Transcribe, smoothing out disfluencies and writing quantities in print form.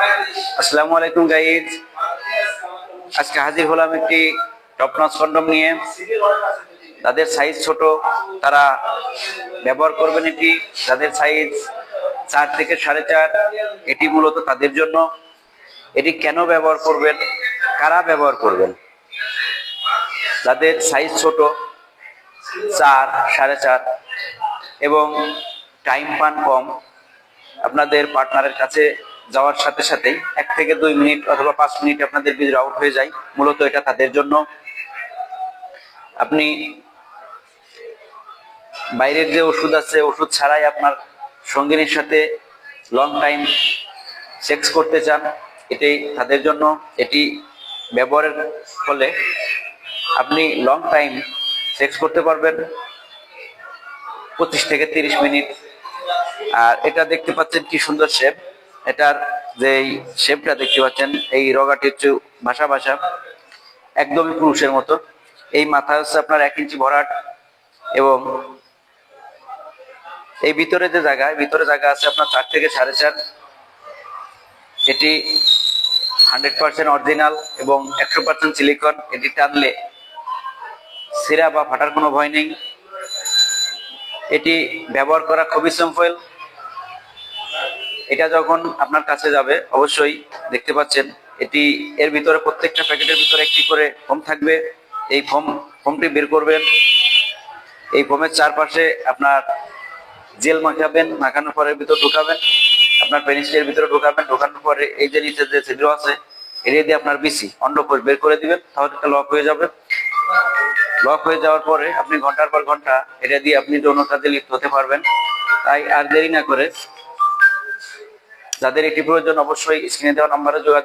আসসালামু আলাইকুম গাইজ। আজকে হাজির হলাম একটি টপ নচ কন্ডম নিয়ে। যাদের সাইজ ছোট তারা ব্যবহার করবেন এটি। যাদের সাইজ 4 থেকে 4.5, এটি মূলত তাদের জন্য। এটি কেন ব্যবহার করবেন, কারা ব্যবহার করবেন? যাদের সাইজ ছোট 4, 4.5 এবং টাইম পান কম, আপনাদের পার্টনারের কাছে যাওয়ার সাথে সাথেই 1 থেকে 2 মিনিট অথবা 5 মিনিট আপনাদের বীজ আউট হয়ে যায়, মূলত এটা তাদের জন্য। আপনি বাইরের যে ওষুধ আছে, ওষুধ ছাড়াই আপনার সঙ্গিনীর সাথে লং টাইম সেক্স করতে চান, এটাই তাদের জন্য। এটি ব্যবহারের ফলে আপনি লং টাইম সেক্স করতে পারবেন 25 থেকে 30 মিনিট। আর এটা দেখতে পাচ্ছেন কি সুন্দর শেপ। এটার যে শেপটা দেখতে পাচ্ছেন, এই রগাটি হচ্ছে ভাসা ভাসা, একদমই পুরুষের মতো। এই মাথা হচ্ছে আপনার 1 ইঞ্চি ভরাট, এবং এই ভিতরে যে ভিতরে জায়গা আছে আপনার 4 থেকে 4.5। এটি 100% অরিজিনাল এবং 100% সিলিকন। এটি টানলে ছিঁড়া বা ফাটার কোনো ভয় নেই। এটি ব্যবহার করা খুবই সিম্পল। এটা যখন আপনার কাছে যাবে, অবশ্যই দেখতে পাচ্ছেন এটি, এর ভিতরে প্রত্যেকটা প্যাকেটের ভিতরে একটি করে ফোম থাকবে। এই ফোমটি বের করবেন। এই ফোমের চারপাশে আপনার জেল মাখাবেন, মাখানোর পরে ভিতর ঢুকাবেন, আপনার পেনিসের ভিতরে ঢুকাবেন। ঢুকানোর পরে এই যে নিচে যে ছিদ্র আছে, এটা দিয়ে আপনার বিসি অন্ডকোষ বের করে দিবেন, তাহলে এটা লক হয়ে যাবে। লক হয়ে যাওয়ার পরে আপনি ঘন্টার পর ঘন্টা এটা দিয়ে আপনি যৌন কাজে লিপ্ত হতে পারবেন। তাই আর দেরি না করে যাদের এটি প্রয়োজন, অবশ্যই স্ক্রিনে দেওয়া নাম্বারে যোগাযোগ